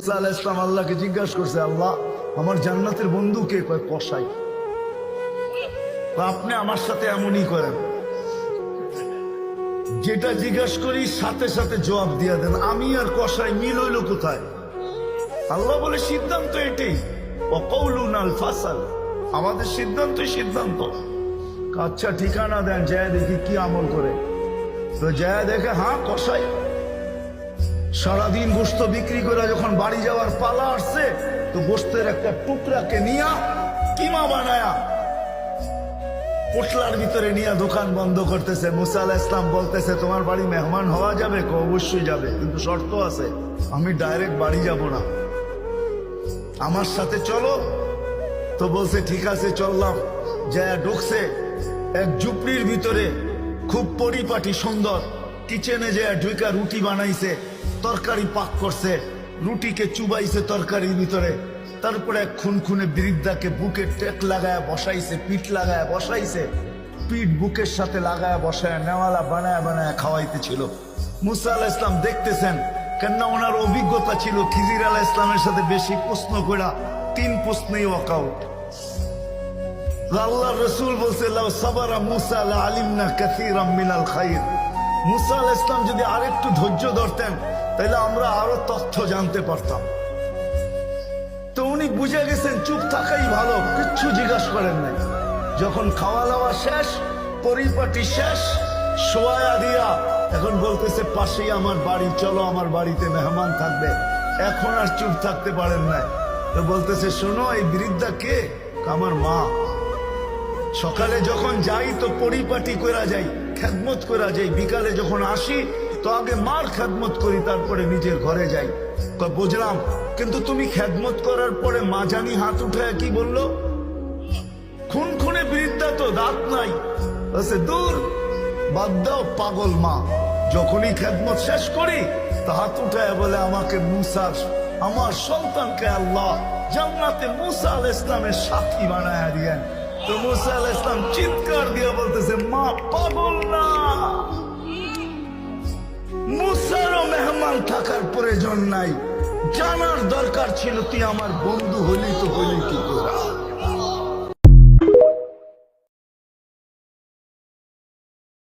মুসা আলাইহিস সালাম আল্লাহকে জিজ্ঞাসা করছে, আল্লাহ আমার জান্নাতের বন্ধু কে? কয় কসাই। আপনি আমার সাথে এমনই করেন, যেটা জিজ্ঞাসা করি সাথে সাথে জবাব দিয়ে দেন। আমি আর কসাই মিল হইল কোথায়? আল্লাহ বলে সিদ্ধান্ত এটাই, ওয়াকাউলুনাল ফাসাল, আমাদের সিদ্ধান্তই সিদ্ধান্ত। আচ্ছা ঠিকানা দেন, যায় দেখি কি আমল করে। তো যায় দেখে হ্যাঁ কসাই। সারাদিন গোস্ত বিক্রি করে যখন বাড়ি যাওয়ার পালা আসছে, তো গোস্তের একটা টুকরাকে নিয়া কিমা বানায়া পোটলার ভিতরে নিয়ে দোকান বন্ধ করতেছে। মুসা আলাইহিস সালাম বলতেছে, তোমার বাড়ি মেহমান হওয়া যাবে? অবশ্যই যাবে, কিন্তু শর্ত আছে, আমি ডাইরেক্ট বাড়ি যাব না, আমার সাথে চলো। তো বলছে ঠিক আছে চললাম। যা ঢুকছে এক ঝুপড়ির ভিতরে, খুব পরিপাটি সুন্দর। কিচেনে যে ঢুকা রুটি বানাইছে, তরকারি পাক করছে, রুটিকে চুবাইছে তরকারির ভিতরে। তারপরে এক খুনখুনে বৃদ্ধাকে বুকে টেক লাগায় বসাইছে, পিঠ লাগায় বসাইছে, পিঠ বুকের সাথে লাগায় বসায় নেওয়ালা বানায় বানায় খাওয়াইতেছিল। মুসা আলাইহিস সালাম দেখতেছেন, কেননা ওনার অভিজ্ঞতা ছিল খিজির আলাইহিস সালামের সাথে বেশি প্রশ্ন করা, 3 প্রশ্নেই ওয়াকআউট। আল্লাহর রাসূল বলছে, লাউ সাবারা মুসা লা আলিমনা কাসীরাম মিনাল খায়র। মুসা আলাইহিস সালাম যদি আরেকটু ধৈর্য ধরতেন, তাহলে আমরা আরো তথ্য জানতে পারতাম। তো উনি বুঝে গেছেন চুপ থাকাই ভালো, কিচ্ছু জিজ্ঞাসা করেন নাই। যখন খাওয়া দাওয়া শেষ, পরিপাটি শেষ, শোয়া দিয়া এখন বলতেছে, পাশেই আমার বাড়ি, চলো আমার বাড়িতে মেহমান থাকবে। এখন আর চুপ থাকতে পারেন নাই। তো বলতেছে, শোনো এই বৃদ্ধা কে? আমার মা। সকালে যখন যাই তো পরিপাটি করা যাই, খেদমত করা যাই, বিকালে যখন আসি তো আগে মার খেদমত করি, তারপরে নিজের ঘরে যাই। বুঝলাম, কিন্তু তুমি খেদমত করার পরে মা জানি হাত উঠায় কি বললো? খুনখুনে বৃদ্ধা, তো দাঁত নাই। দূর, বাদ দাও পাগল মা। যখনই খেদমত শেষ করি তা হাত উঠায় বলে, আমাকে মুসা, আমার সন্তানকে আল্লাহ জান্নাতে মুসা আলাইহিস সালামের সাথী বানায়া দিয়েন। তো মুসা আলাইহিস সালাম চিৎকার দিয়ে বলতেছে, মা পাগল না, মুসারও মেহমান থাকার প্রয়োজন নাই, জানার দরকার ছিল তুই আমার বন্ধু হলি তো হলি কি করে।